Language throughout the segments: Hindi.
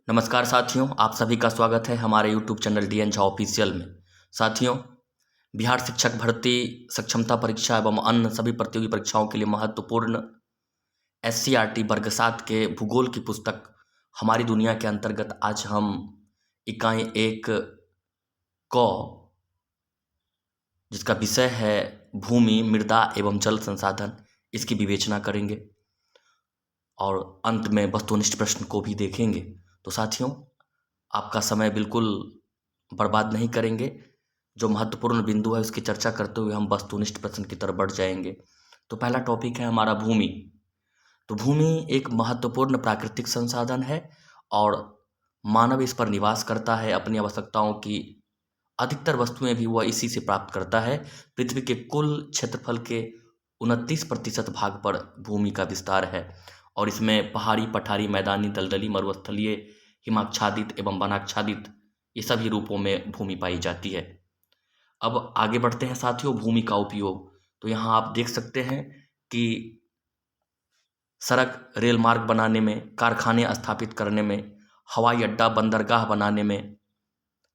नमस्कार साथियों, आप सभी का स्वागत है हमारे YouTube channel DN Jha official में। साथियों, बिहार शिक्षक भर्ती सक्षमता परीक्षा एवं अन्य सभी प्रतियोगी परीक्षाओं के लिए महत्वपूर्ण SCRT वर्ग 7 के भूगोल की पुस्तक हमारी दुनिया के अंतर्गत आज हम इकाई 1 क जिसका विषय है भूमि, मृदा एवं जल संसाधन, इसकी विवेचना करेंगे और अंत में वस्तुनिष्ठ प्रश्न को भी देखेंगे। तो साथियों, आपका समय बिल्कुल बर्बाद नहीं करेंगे। जो महत्वपूर्ण बिंदु है उसकी चर्चा करते हुए हम वस्तुनिष्ठ प्रश्न की तरफ बढ़ जाएंगे। तो पहला टॉपिक है हमारा भूमि। तो भूमि एक महत्वपूर्ण प्राकृतिक संसाधन है और मानव इस पर निवास करता है। अपनी आवश्यकताओं की अधिकतर वस्तुएं भी वह इसी से प्राप्त करता है। पृथ्वी के कुल क्षेत्रफल के 29% भाग पर भूमि का विस्तार है और इसमें पहाड़ी, पठारी, मैदानी, दलदली, मरुस्थलीय, हिमाच्छादित एवं वनाच्छादित ये सभी रूपों में भूमि पाई जाती है। अब आगे बढ़ते हैं साथियों, भूमि का उपयोग। तो यहाँ आप देख सकते हैं कि सड़क, रेल मार्ग बनाने में, कारखाने स्थापित करने में, हवाई अड्डा, बंदरगाह बनाने में,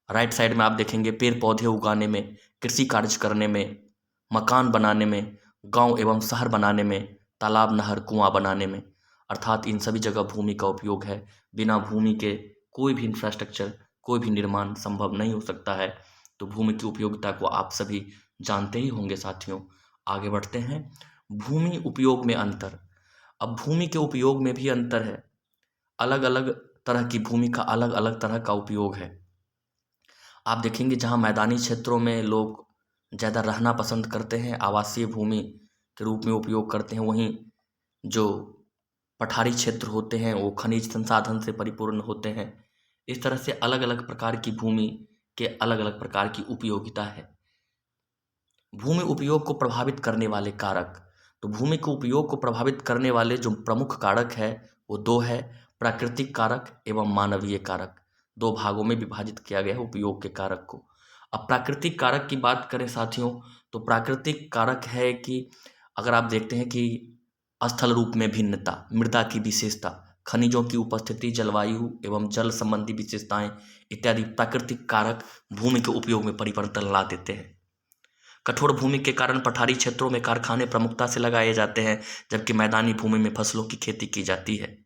राइट साइड में आप देखेंगे पेड़ पौधे उगाने में, कृषि कार्य करने में, मकान बनाने में, गांव एवं शहर बनाने में, तालाब, नहर, कुआं बनाने में, अर्थात इन सभी जगह भूमि का उपयोग है। बिना भूमि के कोई भी इंफ्रास्ट्रक्चर, कोई भी निर्माण संभव नहीं हो सकता है। तो भूमि की उपयोगिता को आप सभी जानते ही होंगे साथियों। आगे बढ़ते हैं, भूमि उपयोग में अंतर। अब भूमि के उपयोग में भी अंतर है। अलग अलग तरह की भूमि का अलग अलग तरह का उपयोग है। आप देखेंगे जहाँ मैदानी क्षेत्रों में लोग ज़्यादा रहना पसंद करते हैं, आवासीय भूमि के रूप में उपयोग करते हैं, वहीं जो पठारी क्षेत्र होते हैं वो खनिज संसाधन से परिपूर्ण होते हैं। इस तरह से अलग अलग प्रकार की भूमि के अलग अलग प्रकार की उपयोगिता है। भूमि उपयोग को प्रभावित करने वाले कारक। तो भूमि के उपयोग को प्रभावित करने वाले जो प्रमुख कारक है वो दो है, प्राकृतिक कारक एवं मानवीय कारक। दो भागों में विभाजित किया गया है उपयोग के कारक को। अब प्राकृतिक कारक की बात करें साथियों, तो प्राकृतिक कारक है कि अगर आप देखते हैं कि स्थल रूप में भिन्नता, मृदा की विशेषता, खनिजों की उपस्थिति, जलवायु एवं जल संबंधी विशेषताएं इत्यादि प्राकृतिक कारक भूमि के उपयोग में परिवर्तन ला देते हैं। कठोर भूमि के कारण पठारी क्षेत्रों में कारखाने प्रमुखता से लगाए जाते हैं, जबकि मैदानी भूमि में फसलों की खेती की जाती है।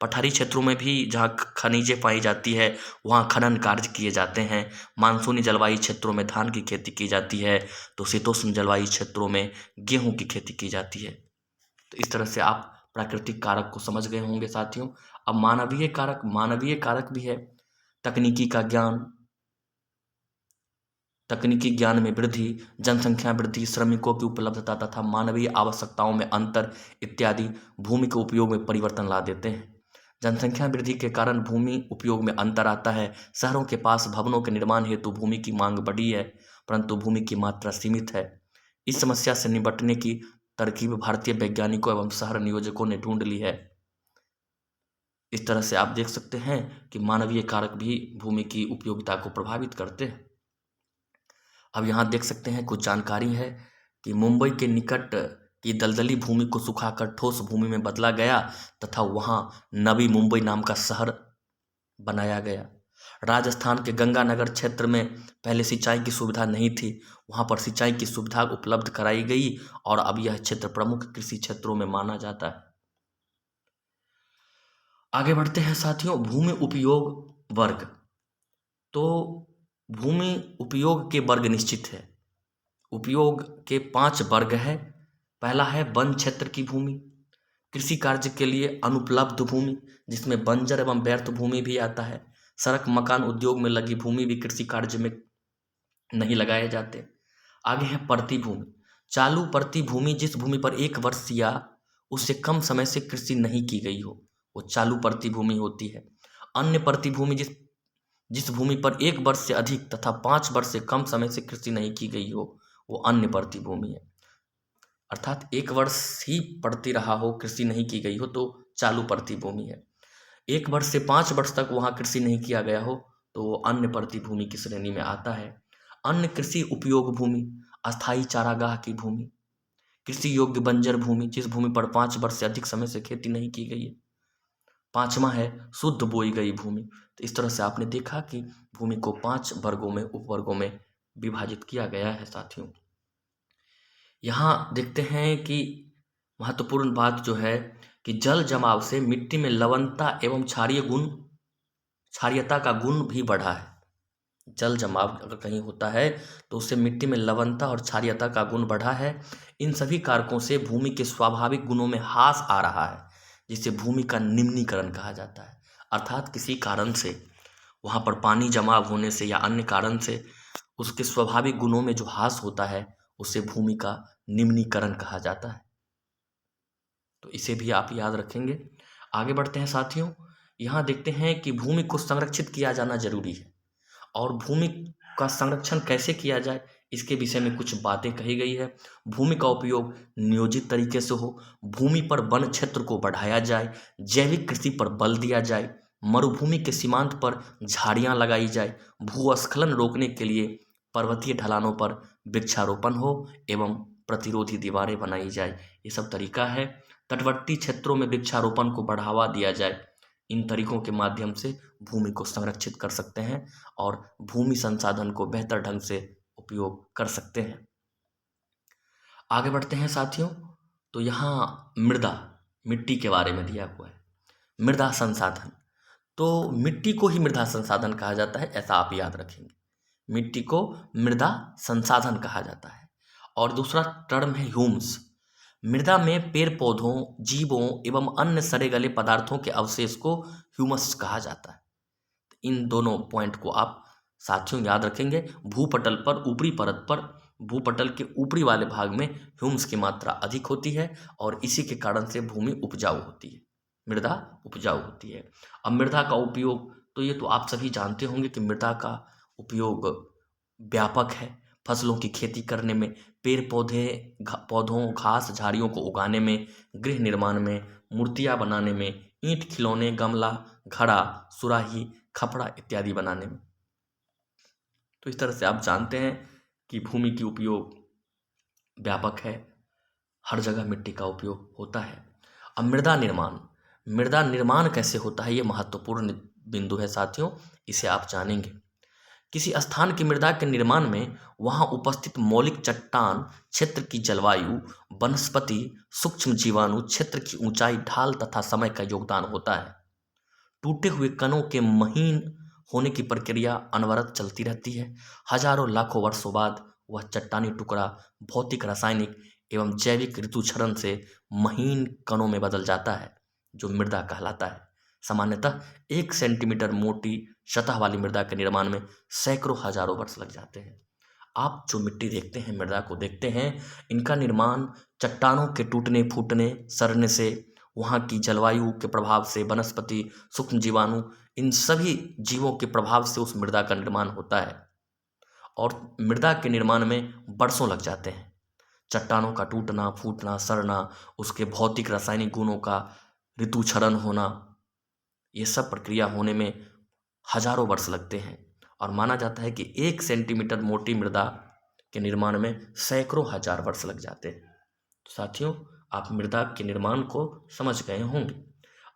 पठारी क्षेत्रों में भी जहाँ खनिजें पाई जाती है वहाँ खनन कार्य किए जाते हैं। मानसूनी जलवायु क्षेत्रों में धान की खेती की जाती है, तो शीतोष्ण जलवायु क्षेत्रों में गेहूं की खेती की जाती है। तो इस तरह से आप प्राकृतिक कारक को समझ गए होंगे साथियों। अब मानवीय कारक भी है। तकनीकी का ज्ञान, तकनीकी ज्ञान में वृद्धि, जनसंख्या वृद्धि, श्रमिकों की उपलब्धता तथा मानवीय आवश्यकताओं में अंतर इत्यादि भूमि के उपयोग में परिवर्तन ला देते हैं। जनसंख्या वृद्धि के कारण भूमि उपयोग में अंतर आता है। शहरों के पास भवनों के निर्माण हेतु भूमि की मांग बढ़ी है, परंतु भूमि की मात्रा सीमित है। इस समस्या से निपटने की तरकीब भारतीय वैज्ञानिकों एवं शहर नियोजकों ने ढूंढ ली है। इस तरह से आप देख सकते हैं कि मानवीय कारक भी भूमि की उपयोगिता को प्रभावित करते हैं। अब यहाँ देख सकते हैं कुछ जानकारी है कि मुंबई के निकट की दलदली भूमि को सुखाकर ठोस भूमि में बदला गया तथा वहाँ नवी मुंबई नाम का शहर बनाया गया। राजस्थान के गंगानगर क्षेत्र में पहले सिंचाई की सुविधा नहीं थी, वहाँ पर सिंचाई की सुविधा उपलब्ध कराई गई और अब यह क्षेत्र प्रमुख कृषि क्षेत्रों में माना जाता है। आगे बढ़ते हैं साथियों, भूमि उपयोग वर्ग। तो भूमि उपयोग के वर्ग निश्चित है। उपयोग के 5 वर्ग है। पहला है वन क्षेत्र की भूमि, कृषि कार्य के लिए अनुपलब्ध भूमि जिसमें बंजर एवं व्यर्थ भूमि भी आता है। सड़क, मकान, उद्योग में लगी भूमि भी कृषि कार्य में नहीं लगाए जाते। आगे है परती भूमि। चालू परती भूमि, जिस भूमि पर 1 वर्ष या उससे कम समय से कृषि नहीं की गई हो, वो चालू परती भूमि होती है। अन्य परती भूमि, जिस जिस भूमि पर 1 वर्ष से अधिक तथा 5 वर्ष से कम समय से कृषि नहीं की गई हो, वो अन्य परती भूमि है। अर्थात 1 वर्ष ही पड़ती रहा हो, कृषि नहीं की गई हो, तो चालू परती भूमि है। 1 वर्ष से 5 वर्ष तक वहाँ कृषि नहीं किया गया हो तो वो अन्य परती भूमि की श्रेणी में आता है। अन्य कृषि उपयोग भूमि, अस्थायी चारागाह की भूमि, कृषि योग्य बंजर भूमि, जिस भूमि पर 5 वर्ष से अधिक समय से खेती नहीं की गई है। पाँचवा है शुद्ध बोई गई भूमि। तो इस तरह से आपने देखा कि भूमि को 5 वर्गों में, उपवर्गों में विभाजित किया गया है साथियों। यहाँ देखते हैं कि महत्वपूर्ण बात जो है कि जल जमाव से मिट्टी में लवणता एवं क्षारीयता का गुण भी बढ़ा है। जल जमाव अगर कहीं होता है तो उससे मिट्टी में लवणता और क्षारीयता का गुण बढ़ा है। इन सभी कारकों से भूमि के स्वाभाविक गुणों में ह्रास आ रहा है, जिसे भूमि का निम्नीकरण कहा जाता है। अर्थात किसी कारण से वहाँ पर पानी जमाव होने से या अन्य कारण से उसके स्वाभाविक गुणों में जो ह्रास होता है उसे भूमि का निम्नीकरण कहा जाता है। तो इसे भी आप याद रखेंगे। आगे बढ़ते हैं साथियों। यहाँ देखते हैं कि भूमि को संरक्षित किया जाना जरूरी है और भूमि का संरक्षण कैसे किया जाए इसके विषय में कुछ बातें कही गई है। भूमि का उपयोग नियोजित तरीके से हो, भूमि पर वन क्षेत्र को बढ़ाया जाए, जैविक कृषि पर बल दिया जाए, मरुभूमि के सीमांत पर झाड़ियाँ लगाई जाए, भूस्खलन रोकने के लिए पर्वतीय ढलानों पर वृक्षारोपण हो एवं प्रतिरोधी दीवारें बनाई जाए। ये सब तरीका है। तटवर्ती क्षेत्रों में वृक्षारोपण को बढ़ावा दिया जाए। इन तरीकों के माध्यम से भूमि को संरक्षित कर सकते हैं और भूमि संसाधन को बेहतर ढंग से उपयोग कर सकते हैं। आगे बढ़ते हैं साथियों। तो यहाँ मिट्टी के बारे में दिया हुआ है। मृदा संसाधन, तो मिट्टी को ही मृदा संसाधन कहा जाता है, ऐसा आप याद रखेंगे। मिट्टी को मृदा संसाधन कहा जाता है। और दूसरा टर्म है ह्यूम्स। मृदा में पेड़ पौधों, जीवों एवं अन्य सड़े गले पदार्थों के अवशेष को ह्यूमस कहा जाता है। इन दोनों पॉइंट को आप साथियों याद रखेंगे। भूपटल पर ऊपरी परत पर, भूपटल के ऊपरी वाले भाग में ह्यूमस की मात्रा अधिक होती है और इसी के कारण से भूमि उपजाऊ होती है, मृदा उपजाऊ होती है। अब मृदा का उपयोग, तो ये तो आप सभी जानते होंगे कि मृदा का उपयोग व्यापक है। फसलों की खेती करने में, पेड़ पौधे पौधों, घास झाड़ियों को उगाने में, गृह निर्माण में, मूर्तियाँ बनाने में, ईंट, खिलौने, गमला, घड़ा, सुराही, खपड़ा इत्यादि बनाने में। तो इस तरह से आप जानते हैं कि भूमि की उपयोग व्यापक है, हर जगह मिट्टी का उपयोग होता है। अब मृदा निर्माण कैसे होता है, ये महत्वपूर्ण बिंदु है साथियों, इसे आप जानेंगे। किसी स्थान की मृदा के निर्माण में वहां उपस्थित मौलिक चट्टान क्षेत्र की जलवायु, वनस्पति, सूक्ष्म जीवाणु, क्षेत्र की ऊंचाई, ढाल तथा समय का योगदान होता है। टूटे हुए कणों के महीन होने की प्रक्रिया अनवरत चलती रहती है। हजारों लाखों वर्षों बाद वह चट्टानी टुकड़ा भौतिक, रासायनिक एवं जैविक ऋतुक्षरण से महीन कणों में बदल जाता है, जो मृदा कहलाता है। सामान्यतः 1 सेंटीमीटर मोटी सतह वाली मृदा के निर्माण में सैकड़ों हजारों वर्ष लग जाते हैं। आप जो मिट्टी देखते हैं, मृदा को देखते हैं, इनका निर्माण चट्टानों के टूटने, फूटने, सड़ने से, वहाँ की जलवायु के प्रभाव से, वनस्पति, सूक्ष्म जीवाणु, इन सभी जीवों के प्रभाव से उस मृदा का निर्माण होता है और मृदा के निर्माण में वर्षों लग जाते हैं। चट्टानों का टूटना, फूटना, सड़ना, उसके भौतिक रासायनिक गुणों का ऋतुक्षरण होना, ये सब प्रक्रिया होने में हजारों वर्ष लगते हैं और माना जाता है कि 1 सेंटीमीटर मोटी मृदा के निर्माण में सैकड़ों हजार वर्ष लग जाते हैं। तो साथियों, आप मृदा के निर्माण को समझ गए होंगे।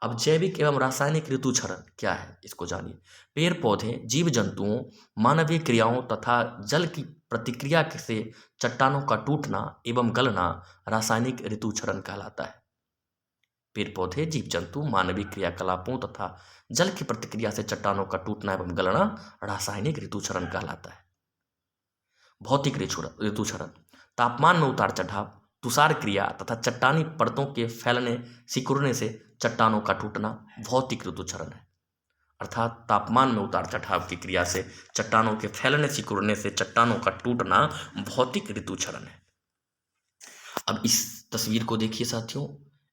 अब जैविक एवं रासायनिक ऋतुक्षरण क्या है, इसको जानिए। पेड़ पौधे, जीव जंतुओं, मानवीय क्रियाओं तथा जल की प्रतिक्रिया से चट्टानों का टूटना एवं गलना रासायनिक ऋतुक्षरण कहलाता है। पेड़ पौधे, जीव जंतु, मानवीय क्रियाकलापों तथा जल की प्रतिक्रिया से चट्टानों का टूटना एवं गलना रासायनिक ऋतुक्षरण कहलाता है। भौतिक ऋतुक्षरण, तापमान में उतार चढ़ाव, तुषार क्रिया तथा चट्टानी परतों के फैलने, सिकुड़ने से चट्टानों का टूटना भौतिक ऋतुक्षरण है। अर्थात तापमान में उतार चढ़ाव की क्रिया से चट्टानों के फैलने, सिकुड़ने से चट्टानों का टूटना भौतिक ऋतुक्षरण है। अब इस तस्वीर को देखिए साथियों,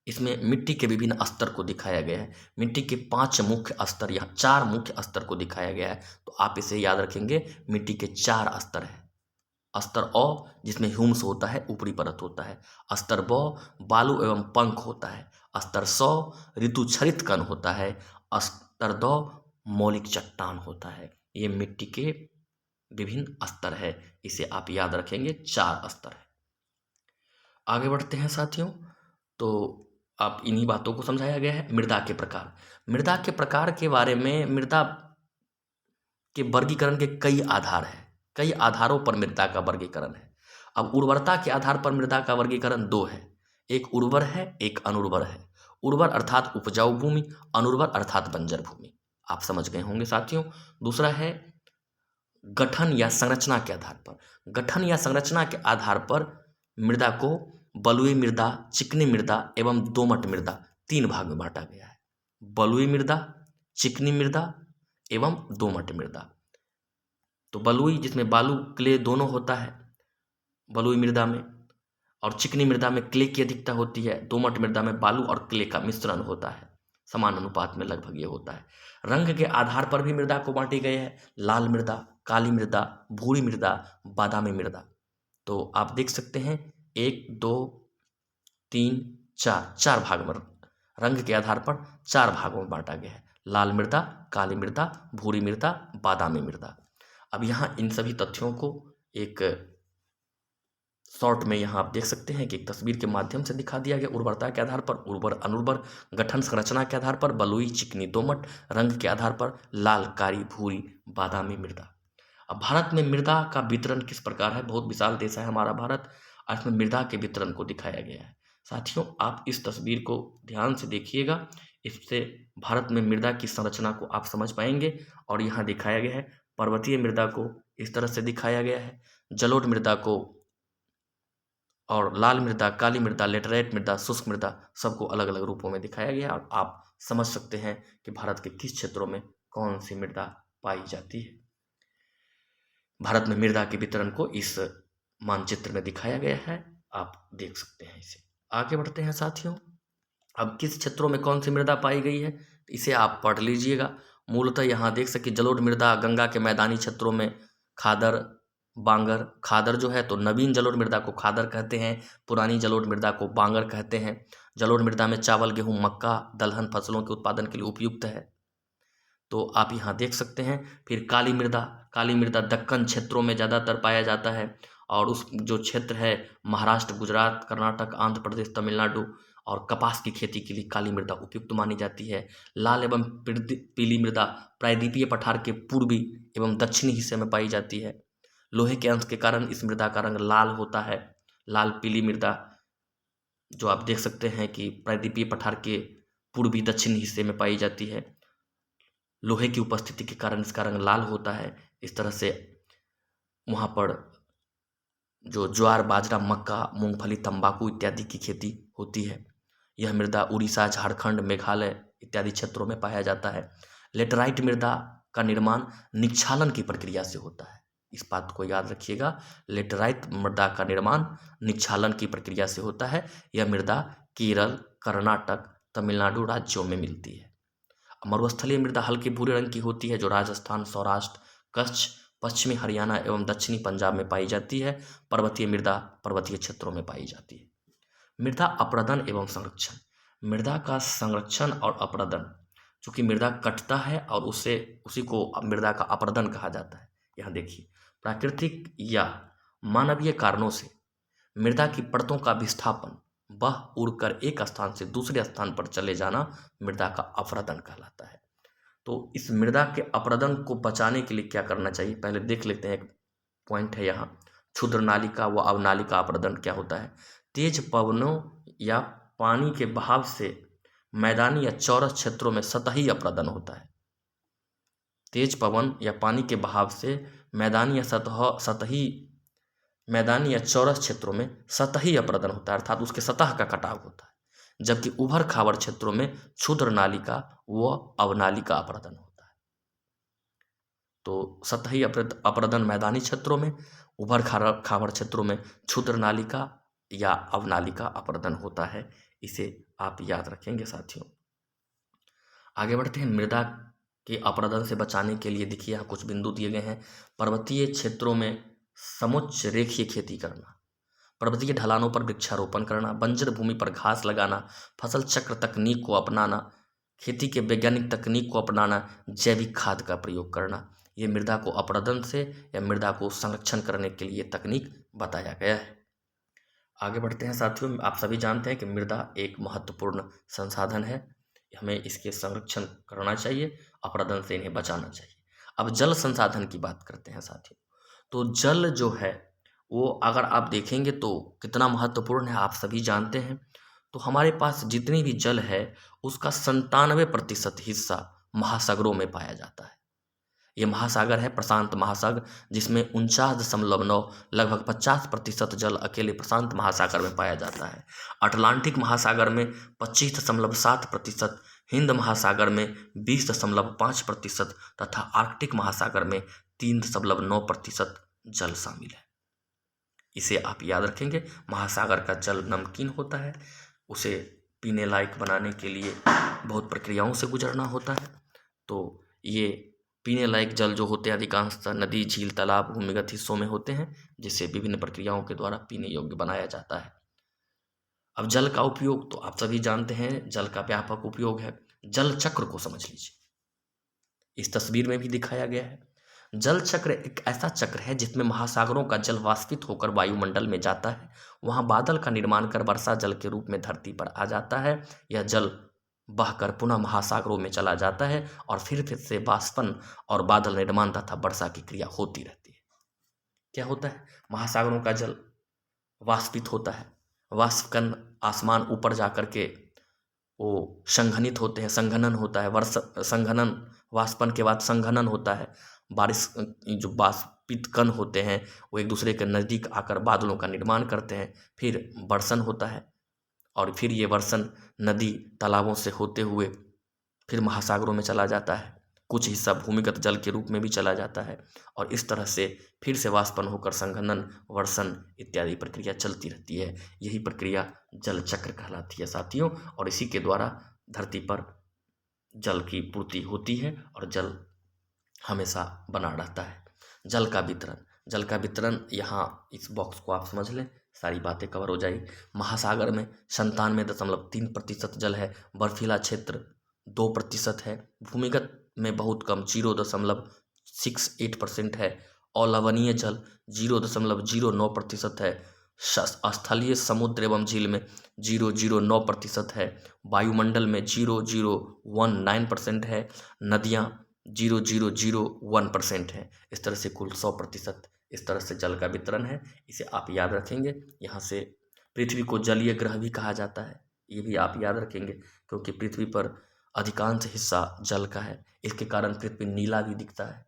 इसमें मिट्टी के विभिन्न स्तर को दिखाया गया है। मिट्टी के 5 मुख्य स्तर, यहाँ 4 मुख्य स्तर को दिखाया गया है। तो आप इसे याद रखेंगे, मिट्टी के 4 स्तर हैं। स्तर अ, जिसमें ह्यूम्स होता है, ऊपरी परत होता है। स्तर ब, बालू एवं पंख होता है। स्तर स, ऋतुक्षरित कण होता है। स्तर द, मौलिक चट्टान होता है। ये मिट्टी के विभिन्न स्तर है, इसे आप याद रखेंगे, 4 स्तर है। आगे बढ़ते हैं साथियों। तो आप इन्हीं बातों को समझाया गया है। मृदा के प्रकार, मृदा के प्रकार के बारे में, मृदा के वर्गीकरण के कई आधार हैं, कई आधारों पर मृदा का वर्गीकरण है। अब उर्वरता के आधार पर मृदा का वर्गीकरण दो है, एक उर्वर है, एक अनुर्वर है। उर्वर अर्थात उपजाऊ भूमि, अनुर्वर अर्थात बंजर भूमि। आप समझ गए होंगे साथियों। दूसरा है गठन या संरचना के आधार पर। गठन या संरचना के आधार पर मृदा को बलुई मृदा, चिकनी मृदा एवं दोमट मृदा तीन भाग में बांटा गया है। बलुई मृदा, चिकनी मृदा एवं दोमट मृदा। तो बलुई जिसमें बालू क्ले दोनों होता है बलुई मृदा में, और चिकनी मृदा में क्ले की अधिकता होती है। दोमट मृदा में बालू और क्ले का मिश्रण होता है, समान अनुपात में लगभग ये होता है। रंग के आधार पर भी मृदा को बांटी गई है, लाल मृदा, काली मृदा, भूरी मृदा, बादामी मृदा। तो आप देख सकते हैं 1 2 3 4 4 भाग में रंग के आधार पर 4 भागों में बांटा गया है, लाल मृदा, काली मृदा, भूरी मृदा, बादामी मृदा। अब यहाँ इन सभी तथ्यों को एक शॉर्ट में यहाँ आप देख सकते हैं कि एक तस्वीर के माध्यम से दिखा दिया गया। उर्वरता के आधार पर उर्वर अनुर्वर, गठन संरचना के आधार पर बलुई चिकनी दोमट, रंग के आधार पर लाल कारी भूरी बादामी मृदा। अब भारत में मृदा का वितरण किस प्रकार है। बहुत विशाल देश है हमारा भारत, और इसमें मृदा के वितरण को दिखाया गया है। साथियों आप इस तस्वीर को ध्यान से देखिएगा, इससे भारत में मृदा की संरचना को आप समझ पाएंगे। और यहाँ दिखाया गया है पर्वतीय मृदा को इस तरह से दिखाया गया है, जलोढ़ मृदा को, और लाल मृदा, काली मृदा, लेटराइट मृदा, शुष्क मृदा, सबको अलग अलग रूपों में दिखाया गया। और आप समझ सकते हैं कि भारत के किस क्षेत्रों में कौन सी मृदा पाई जाती है। भारत में मृदा के वितरण को इस मानचित्र में दिखाया गया है, आप देख सकते हैं इसे। आगे बढ़ते हैं साथियों। अब किस क्षेत्रों में कौन सी मृदा पाई गई है इसे आप पढ़ लीजिएगा। मूलतः यहाँ देख सके जलोढ़ मृदा गंगा के मैदानी क्षेत्रों में, खादर, बांगर। खादर जो है तो नवीन जलोढ़ मृदा को खादर कहते हैं, पुरानी जलोढ़ मृदा को बांगर कहते हैं। जलोढ़ मृदा में चावल, गेहूं, मक्का, दलहन फसलों के उत्पादन के लिए उपयुक्त है, तो आप यहाँ देख सकते हैं। फिर काली मृदा, काली मृदा दक्कन क्षेत्रों में ज़्यादातर पाया जाता है, और उस जो क्षेत्र है महाराष्ट्र, गुजरात, कर्नाटक, आंध्र प्रदेश, तमिलनाडु, और कपास की खेती के लिए काली मृदा उपयुक्त मानी जाती है। लाल एवं पीली मृदा प्रायद्वीपीय पठार के पूर्वी एवं दक्षिणी हिस्से में पाई जाती है। लोहे के अंश के कारण इस मृदा का रंग लाल होता है। लाल पीली मृदा जो आप देख सकते हैं कि प्रायद्वीपीय पठार के पूर्वी दक्षिणी हिस्से में पाई जाती है। लोहे की उपस्थिति के कारण इसका रंग लाल होता है। इस तरह से वहाँ पर जो ज्वार, बाजरा, मक्का, मूंगफली, तंबाकू इत्यादि की खेती होती है। यह मृदा उड़ीसा, झारखंड, मेघालय इत्यादि क्षेत्रों में पाया जाता है। लेटराइट मृदा का निर्माण निक्षालन की प्रक्रिया से होता है, इस बात को याद रखिएगा। लेटराइट मृदा का निर्माण निक्षालन की प्रक्रिया से होता है। यह मृदा केरल, कर्नाटक, तमिलनाडु राज्यों में मिलती है। मरुस्थलीय मृदा हल्के भूरे रंग की होती है, जो राजस्थान, सौराष्ट्र, कच्छ, पश्चिमी हरियाणा एवं दक्षिणी पंजाब में पाई जाती है। पर्वतीय मृदा पर्वतीय क्षेत्रों में पाई जाती है। मृदा अपरदन एवं संरक्षण। मृदा का संरक्षण और अपरदन, चूंकि मृदा कटता है और उसी को मृदा का अपरदन कहा जाता है। यहाँ देखिए, प्राकृतिक या मानवीय कारणों से मृदा की परतों का विस्थापन, वह उड़कर एक स्थान से दूसरे स्थान पर चले जाना मृदा का अपरदन कहलाता है। तो इस मृदा के अपरदन को बचाने के लिए क्या करना चाहिए, पहले देख लेते हैं। एक पॉइंट है यहाँ, क्षुद्र नालिका व अवनालिका अपरदन क्या होता है। तेज पवनों या पानी के बहाव से मैदानी या चौरस क्षेत्रों में सतही अपरदन होता है। तेज पवन या पानी के बहाव से मैदानी या चौरस क्षेत्रों में सतही अपरदन होता है, अर्थात उसके सतह का कटाव होता है। जबकि उभर खावर क्षेत्रों में क्षुद्र नालिका व अवनालिका अपरदन होता है। तो सतही अपरदन मैदानी क्षेत्रों में, उभर खावर क्षेत्रों में क्षुद्र नालिका या अवनालिका अपरदन होता है। इसे आप याद रखेंगे साथियों। आगे बढ़ते हैं। मृदा के अपरदन से बचाने के लिए देखिए यहाँ कुछ बिंदु दिए गए हैं। पर्वतीय क्षेत्रों में समुच्च रेखीय खेती करना, पर्वतीय ढलानों पर वृक्षारोपण करना, बंजर भूमि पर घास लगाना, फसल चक्र तकनीक को अपनाना, खेती के वैज्ञानिक तकनीक को अपनाना, जैविक खाद का प्रयोग करना, ये मृदा को अपरदन से या मृदा को संरक्षण करने के लिए तकनीक बताया गया है। आगे बढ़ते हैं साथियों। आप सभी जानते हैं कि मृदा एक महत्वपूर्ण संसाधन है। हमें इसके संरक्षण करना चाहिए, अपरदन से इन्हें बचाना चाहिए। अब जल संसाधन की बात करते हैं साथियों। तो जल जो है वो अगर आप देखेंगे तो कितना महत्वपूर्ण है, आप सभी जानते हैं। तो हमारे पास जितनी भी जल है उसका 97% हिस्सा महासागरों में पाया जाता है। ये महासागर है प्रशांत महासागर, जिसमें 49.9 लगभग 50% जल अकेले प्रशांत महासागर में पाया जाता है। अटलांटिक महासागर में 25.7%, हिंद महासागर में 20.5% तथा आर्कटिक महासागर में 3.9% जल शामिल है। इसे आप याद रखेंगे। महासागर का जल नमकीन होता है, उसे पीने लायक बनाने के लिए बहुत प्रक्रियाओं से गुजरना होता है। तो ये पीने लायक जल जो होते हैं अधिकांशतः नदी, झील, तालाब, भूमिगत हिस्सों में होते हैं, जिसे विभिन्न प्रक्रियाओं के द्वारा पीने योग्य बनाया जाता है। अब जल का उपयोग तो आप सभी जानते हैं, जल का व्यापक उपयोग है। जल चक्र को समझ लीजिए, इस तस्वीर में भी दिखाया गया है। जल चक्र एक ऐसा चक्र है जिसमें महासागरों का जल वाष्पित होकर वायुमंडल में जाता है, वहां बादल का निर्माण कर वर्षा जल के रूप में धरती पर आ जाता है। यह जल बहकर पुनः महासागरों में चला जाता है और फिर से वाष्पन और बादल निर्माण तथा वर्षा की क्रिया होती रहती है। क्या होता है? महासागरों का जल वाष्पित होता है, वाष्पकण आसमान ऊपर जा कर के वो संघनित होते हैं, संघनन होता है, संघनन, वाष्पन के बाद संघनन होता है। बारिश जो वाष्पित कण होते हैं वो एक दूसरे के नज़दीक आकर बादलों का निर्माण करते हैं, फिर वर्षण होता है और फिर ये वर्षण नदी तालाबों से होते हुए फिर महासागरों में चला जाता है। कुछ हिस्सा भूमिगत जल के रूप में भी चला जाता है और इस तरह से फिर से वाष्पन होकर संघनन, वर्षण इत्यादि प्रक्रिया चलती रहती है। यही प्रक्रिया जल चक्र कहलाती है साथियों, और इसी के द्वारा धरती पर जल की पूर्ति होती है और जल हमेशा बना रहता है। जल का वितरण, जल का वितरण यहाँ इस बॉक्स को आप समझ लें, सारी बातें कवर हो जाएगी। महासागर में 97.3% जल है, बर्फीला क्षेत्र 2% है, भूमिगत में बहुत कम 0.68% है, अलवणीय जल 0.09% है, स्थलीय समुद्र एवं झील में 0.09% है, वायुमंडल में 0.019% है, नदियाँ 0.001% है। इस तरह से कुल 100% इस तरह से जल का वितरण है। इसे आप याद रखेंगे। यहाँ से पृथ्वी को जलीय ग्रह भी कहा जाता है, ये भी आप याद रखेंगे, क्योंकि पृथ्वी पर अधिकांश हिस्सा जल का है। इसके कारण पृथ्वी नीला भी दिखता है,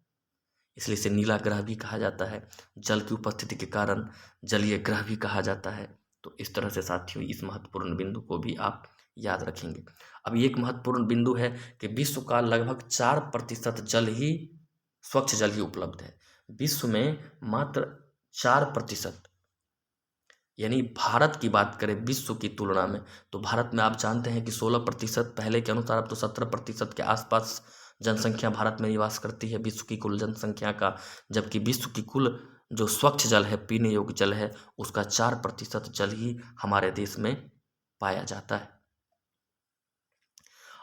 इसलिए इसे नीला ग्रह भी कहा जाता है। जल की उपस्थिति के कारण जलीय ग्रह भी कहा जाता है। तो इस तरह से साथियों इस महत्वपूर्ण बिंदु को भी आप याद रखेंगे। अब एक महत्वपूर्ण बिंदु है कि विश्व का लगभग 4% जल ही, स्वच्छ जल ही उपलब्ध है। विश्व में मात्र 4%, यानी भारत की बात करें विश्व की तुलना में, तो भारत में आप जानते हैं कि 16%, पहले के अनुसार अब तो 17% के आसपास जनसंख्या भारत में निवास करती है विश्व की कुल जनसंख्या का, जबकि विश्व की कुल जो स्वच्छ जल है, पीने योग्य जल है, उसका 4% जल ही हमारे देश में पाया जाता है।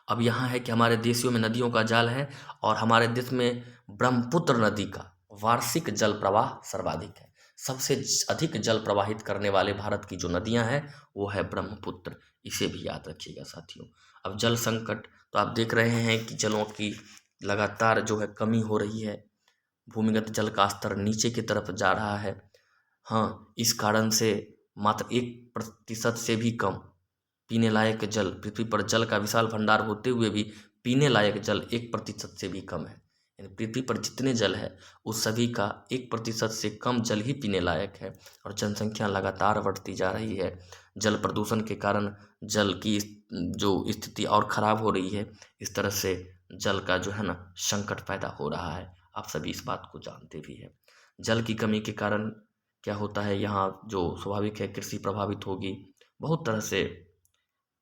अब यहाँ है कि हमारे देशों में नदियों का जाल है और हमारे देश में ब्रह्मपुत्र नदी का वार्षिक जल प्रवाह सर्वाधिक है। सबसे अधिक जल प्रवाहित करने वाले भारत की जो नदियाँ हैं वो है ब्रह्मपुत्र, इसे भी याद रखिएगा साथियों। अब जल संकट, तो आप देख रहे हैं कि जलों की लगातार जो है कमी हो रही है, भूमिगत जल का स्तर नीचे की तरफ जा रहा है। हाँ, इस कारण से मात्र 1% से भी कम पीने लायक जल, पृथ्वी पर जल का विशाल भंडार होते हुए भी पीने लायक जल 1% से भी कम है। यानी पृथ्वी पर जितने जल है उस सभी का 1% से कम जल ही पीने लायक है और जनसंख्या लगातार बढ़ती जा रही है। जल प्रदूषण के कारण जल की जो स्थिति और ख़राब हो रही है, इस तरह से जल का जो है ना संकट पैदा हो रहा है। आप सभी इस बात को जानते भी हैं। जल की कमी के कारण क्या होता है, यहाँ जो स्वाभाविक है कृषि प्रभावित होगी। बहुत तरह से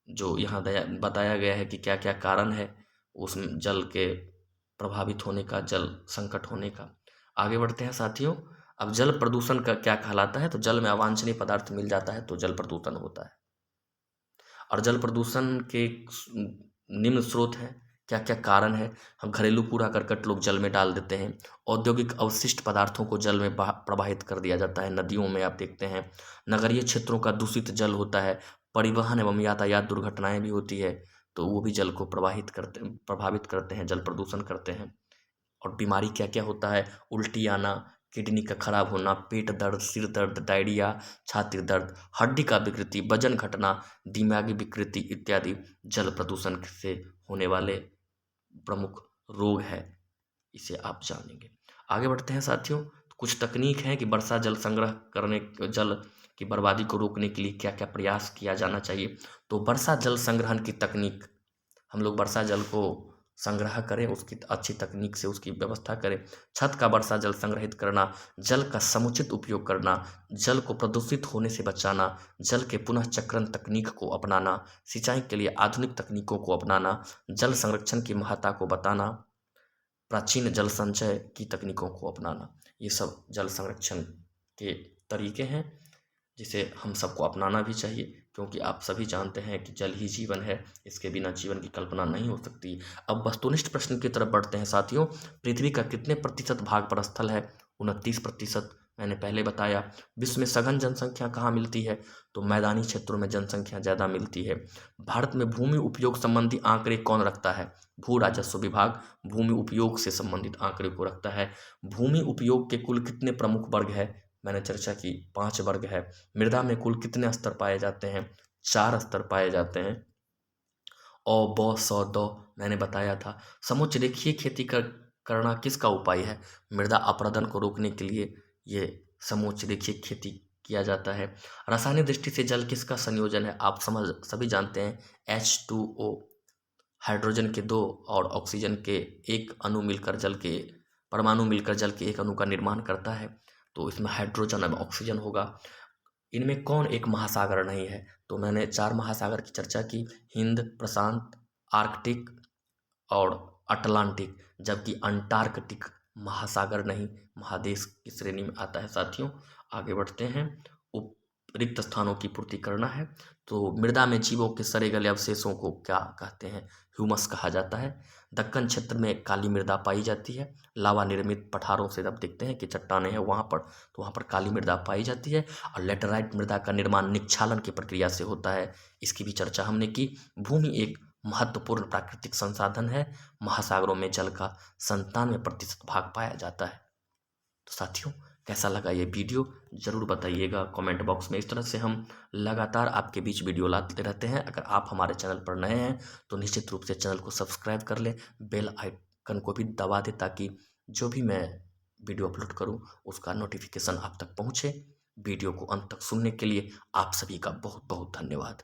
जो यहाँ बताया गया है कि क्या क्या कारण है उस जल के प्रभावित होने का, जल संकट होने का। आगे बढ़ते हैं साथियों। अब जल प्रदूषण का क्या कहलाता है, तो जल में अवांछनीय पदार्थ मिल जाता है तो जल प्रदूषण होता है। और जल प्रदूषण के निम्न स्रोत हैं, क्या क्या कारण है। हम घरेलू कूड़ा करकट लोग जल में डाल देते हैं, औद्योगिक अवशिष्ट पदार्थों को जल में प्रवाहित कर दिया जाता है, नदियों में आप देखते हैं। नगरीय क्षेत्रों का दूषित जल होता है, परिवहन एवं यातायात दुर्घटनाएं भी होती है, तो वो भी जल को प्रभावित करते हैं, जल प्रदूषण करते हैं। और बीमारी क्या क्या होता है? उल्टी आना, किडनी का खराब होना, पेट दर्द, सिर दर्द, डायरिया, छाती दर्द, हड्डी का विकृति, वजन घटना, दिमागी विकृति इत्यादि जल प्रदूषण से होने वाले प्रमुख रोग है। इसे आप जानेंगे। आगे बढ़ते हैं साथियों। कुछ तकनीक हैं कि वर्षा जल संग्रह करने, जल की बर्बादी को रोकने के लिए क्या क्या प्रयास किया जाना चाहिए। तो वर्षा जल संग्रहण की तकनीक, हम लोग वर्षा जल को संग्रह करें, उसकी अच्छी तकनीक से उसकी व्यवस्था करें। छत का वर्षा जल संग्रहित करना, जल का समुचित उपयोग करना, जल को प्रदूषित होने से बचाना, जल के पुनः चक्रण तकनीक को अपनाना, सिंचाई के लिए आधुनिक तकनीकों को अपनाना, जल संरक्षण की महत्ता को बताना, प्राचीन जल संचय की तकनीकों को अपनाना। ये सब जल संरक्षण के तरीके हैं जिसे हम सबको अपनाना भी चाहिए, क्योंकि आप सभी जानते हैं कि जल ही जीवन है, इसके बिना जीवन की कल्पना नहीं हो सकती। अब वस्तुनिष्ठ प्रश्न की तरफ बढ़ते हैं साथियों। पृथ्वी का कितने प्रतिशत भाग पर स्थल है? 29%। मैंने पहले बताया। विश्व में सघन जनसंख्या कहाँ मिलती है? तो मैदानी क्षेत्रों में जनसंख्या ज़्यादा मिलती है। भारत में भूमि उपयोग संबंधी आंकड़े कौन रखता है? भू राजस्व विभाग भूमि उपयोग से संबंधित आंकड़े को रखता है। भूमि उपयोग के कुल कितने प्रमुख वर्ग है? मैंने चर्चा की 5 वर्ग है। मृदा में कुल कितने स्तर पाए जाते हैं? 4 स्तर पाए जाते हैं। औ ब स द मैंने बताया था। समुच्च रेखीय खेती करना किसका उपाय है? मृदा अपरदन को रोकने के लिए ये समुच्च रेखीय खेती किया जाता है। रासायनिक दृष्टि से जल किसका संयोजन है? आप सभी जानते हैं, H2O, हाइड्रोजन के 2 और ऑक्सीजन के 1 अणु मिलकर जल के परमाणु मिलकर जल के 1 अणु का निर्माण करता है। तो इसमें हाइड्रोजन और ऑक्सीजन होगा। इनमें कौन एक महासागर नहीं है? तो मैंने 4 महासागर की चर्चा की, हिंद, प्रशांत, आर्कटिक और अटलांटिक, जबकि अंटार्कटिक महासागर नहीं, महादेश की श्रेणी में आता है साथियों। आगे बढ़ते हैं। रिक्त स्थानों की पूर्ति करना है। तो मृदा में जीवों के सड़े गले अवशेषों को क्या कहते हैं? ह्यूमस कहा जाता है। दक्कन क्षेत्र में काली मृदा पाई जाती है। लावा निर्मित पठारों से जब देखते हैं कि चट्टानें हैं वहाँ पर, तो वहाँ पर काली मृदा पाई जाती है। और लेटराइट मृदा का निर्माण निक्षालन की प्रक्रिया से होता है। इसकी भी चर्चा हमने की। भूमि एक महत्वपूर्ण प्राकृतिक संसाधन है। महासागरों में जल का 97% भाग पाया जाता है। तो साथियों, कैसा लगा ये वीडियो ज़रूर बताइएगा कमेंट बॉक्स में। इस तरह से हम लगातार आपके बीच वीडियो लाते रहते हैं। अगर आप हमारे चैनल पर नए हैं तो निश्चित रूप से चैनल को सब्सक्राइब कर लें, बेल आइकन को भी दबा दें, ताकि जो भी मैं वीडियो अपलोड करूं उसका नोटिफिकेशन आप तक पहुंचे। वीडियो को अंत तक सुनने के लिए आप सभी का बहुत बहुत धन्यवाद।